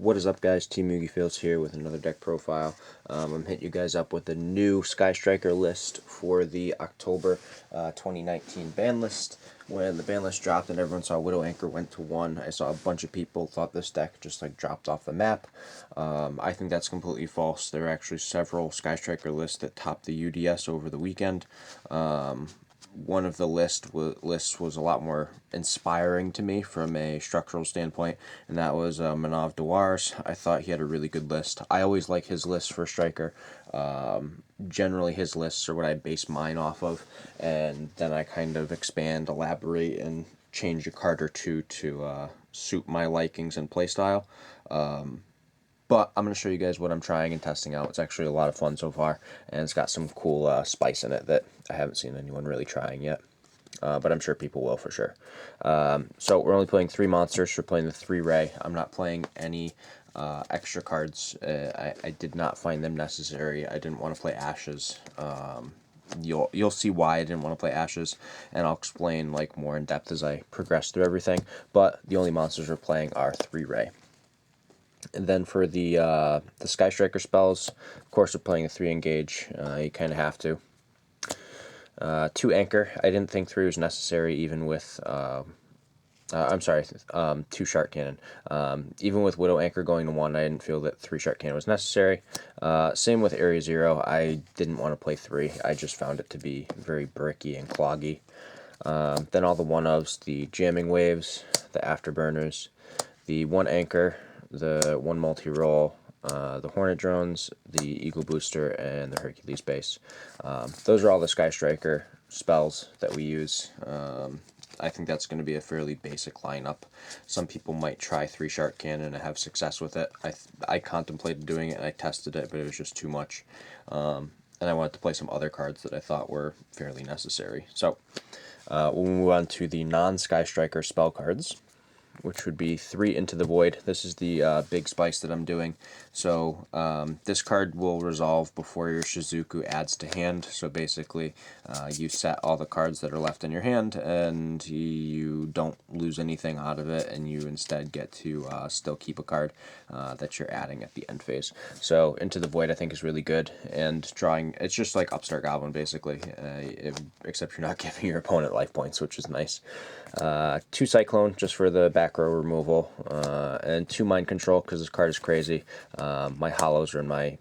What is up, guys? Team Yugi Fields here with another deck profile. I'm hitting you guys up with a new Sky Striker list for the October 2019 ban list. When the ban list dropped and everyone saw Widow Anchor went to 1, I saw a bunch of people thought this deck just like dropped off the map. I think that's completely false. There are actually several Sky Striker lists that topped the UDS over the weekend. One of the lists was a lot more inspiring to me from a structural standpoint, and that was Manav Dawar's. I thought he had a really good list. I always like his list for striker. Generally, his lists are what I base mine off of, and then I kind of expand, elaborate, and change a card or two to suit my likings and playstyle. But I'm going to show you guys what I'm trying and testing out. It's actually a lot of fun so far, and it's got some cool spice in it that I haven't seen anyone really trying yet. But I'm sure people will for sure. So we're only playing 3 monsters. We're playing the 3 Ray. I'm not playing any extra cards. I did not find them necessary. I didn't want to play Ashes. You'll see why I didn't want to play Ashes, and I'll explain like more in depth as I progress through everything. But the only monsters we're playing are 3 Ray. And then for the Sky Striker spells, of course, we're playing a 3 engage. You kind of have to. 2 anchor. I didn't think 3 was necessary, even with. I'm sorry, 2 shark cannon. Even with Widow Anchor going to 1, I didn't feel that 3 shark cannon was necessary. Same with Area 0. I didn't want to play 3. I just found it to be very bricky and cloggy. Then all the 1-ofs, the jamming waves, the afterburners, the 1 anchor, the 1 multi-roll, the Hornet drones, the Eagle booster, and the Hercules base. Those are all the Sky Striker spells that we use. I think that's going to be a fairly basic lineup. Some people might try 3 Shark Cannon and have success with it. I contemplated doing it and I tested it, but it was just too much. And I wanted to play some other cards that I thought were fairly necessary. So we'll move on to the non-Sky Striker spell cards, which would be 3 Into the Void. This is the big spice that I'm doing. So this card will resolve before your Shizuku adds to hand. So basically, you set all the cards that are left in your hand, and you don't lose anything out of it, and you instead get to still keep a card that you're adding at the end phase. So Into the Void, I think, is really good, and drawing, it's just like Upstart Goblin, basically, except you're not giving your opponent life points, which is nice. 2 Cyclone, just for the back row removal, and 2 Mind Control, because this card is crazy. My hollows are in my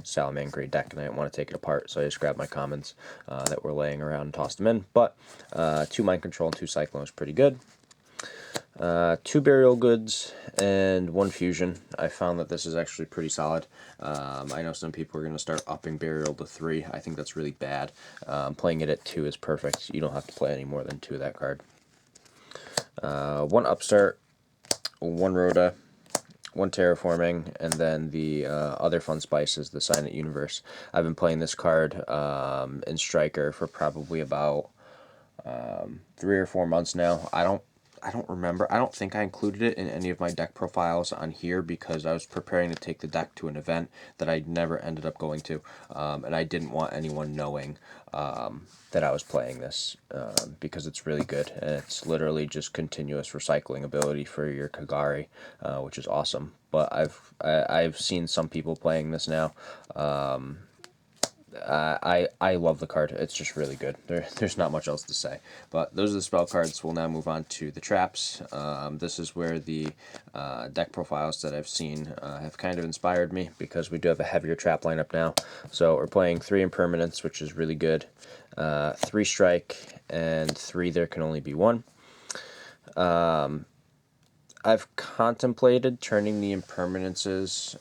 Salamangreat deck, and I didn't want to take it apart, so I just grabbed my commons that were laying around and tossed them in. But 2 Mind Control and 2 Cyclone is pretty good. 2 Burial Goods and 1 Fusion. I found that this is actually pretty solid. I know some people are going to start upping Burial to 3. I think that's really bad. Playing it at 2 is perfect. You don't have to play any more than 2 of that card. 1 Upstart, 1 Rhoda, 1 Terraforming, and then the other fun spice is the Silent Universe. I've been playing this card in Striker for probably about 3 or 4 months now. I don't remember. I don't think I included it in any of my deck profiles on here because I was preparing to take the deck to an event that I never ended up going to, and I didn't want anyone knowing that I was playing this because it's really good, and it's literally just continuous recycling ability for your Kagari, which is awesome. But I've seen some people playing this now. I love the card. It's just really good. There's not much else to say. But those are the spell cards. We'll now move on to the traps. This is where the deck profiles that I've seen have kind of inspired me because we do have a heavier trap lineup now. So we're playing 3 Impermanence, which is really good. 3 Strike, and 3 There Can Only Be 1. I've contemplated turning the Impermanences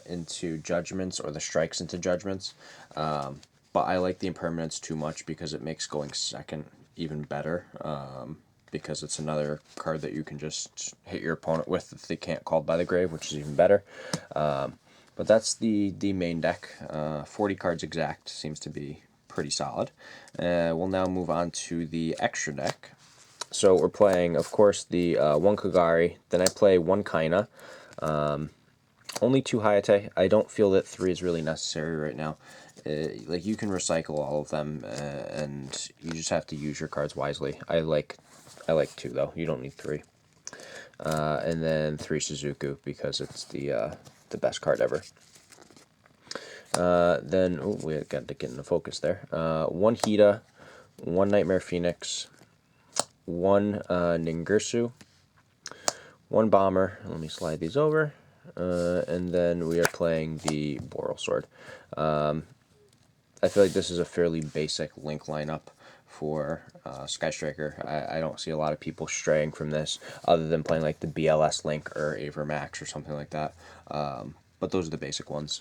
into Judgments or the Strikes into Judgments, but I like the Impermanence too much because it makes going second even better, because it's another card that you can just hit your opponent with if they can't Called by the Grave, which is even better. But that's the main deck. 40 cards exact seems to be pretty solid. We'll now move on to the extra deck. So we're playing, of course, the 1 Kagari, then I play 1 Kaina, only 2 Hayate. I don't feel that 3 is really necessary right now. Like, you can recycle all of them, and you just have to use your cards wisely. I like 2, though. You don't need 3. and then 3 Suzuku because it's the best card ever. Then we got to get into focus there. 1 Hida, 1 Nightmare Phoenix, 1 Ningirsu, 1 Bomber. Let me slide these over. And then we are playing the Boral Sword. I feel like this is a fairly basic Link lineup for Sky Striker. I don't see a lot of people straying from this other than playing like the BLS Link or Avermax or something like that. But those are the basic ones.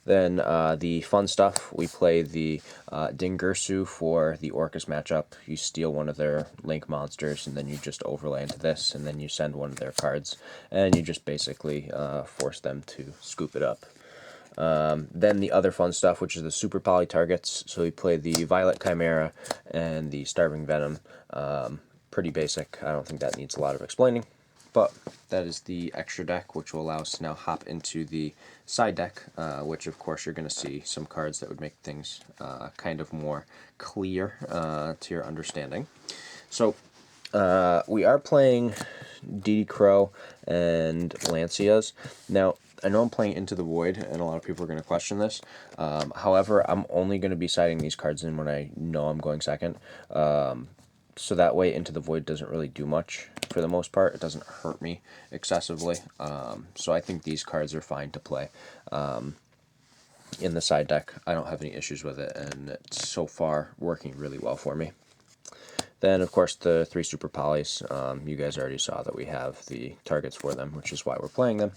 Then the fun stuff, we play the Dingirsu for the Orcus matchup. You steal one of their Link monsters, and then you just overlay into this, and then you send one of their cards, and you just basically force them to scoop it up. Then the other fun stuff, which is the super poly targets. So we play the Violet Chimera and the Starving Venom. Pretty basic. I don't think that needs a lot of explaining. But that is the extra deck, which will allow us to now hop into the side deck, which of course you're going to see some cards that would make things kind of more clear to your understanding. So we are playing DD Crow and Lancias. Now, I know I'm playing Into the Void, and a lot of people are going to question this. However, I'm only going to be siding these cards in when I know I'm going second. So that way, Into the Void doesn't really do much for the most part. It doesn't hurt me excessively. So I think these cards are fine to play in the side deck. I don't have any issues with it, and it's so far working really well for me. Then, of course, the 3 Super Polys. You guys already saw that we have the targets for them, which is why we're playing them.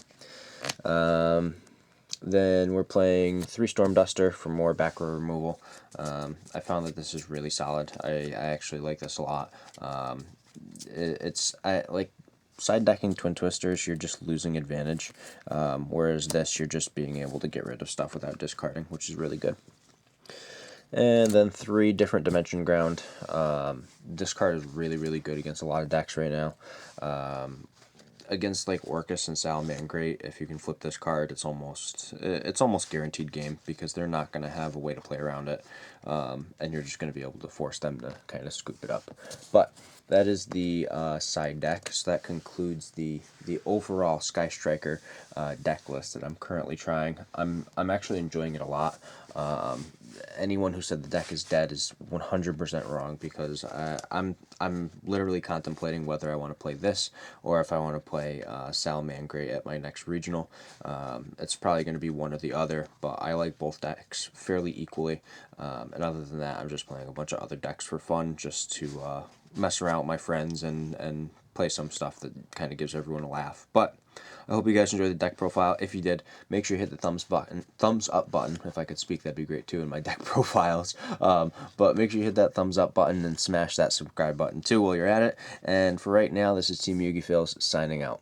Then we're playing 3 Storm Duster for more back row removal. I found that this is really solid. I actually like this a lot. I like side decking Twin Twisters, you're just losing advantage, whereas this, you're just being able to get rid of stuff without discarding, which is really good. And then 3 Different Dimension Ground. This card is really, really good against a lot of decks right now. Against like Orcus and Salamangreat, if you can flip this card, it's almost guaranteed game because they're not going to have a way to play around it, and you're just going to be able to force them to kind of scoop it up. But that is the side deck. So that concludes the overall Sky Striker deck list that I'm currently trying. I'm actually enjoying it a lot. Anyone who said the deck is dead is 100% wrong, because I'm literally contemplating whether I want to play this or if I want to play Salamangreat at my next regional. It's probably going to be one or the other, but I like both decks fairly equally. And other than that, I'm just playing a bunch of other decks for fun, just to mess around with my friends and play some stuff that kind of gives everyone a laugh. But I hope you guys enjoyed the deck profile. If you did, make sure you hit the thumbs up button. If I could speak, that'd be great too in my deck profiles. But make sure you hit that thumbs up button and smash that subscribe button too while you're at it. And for right now, this is Team Yugi Phils signing out.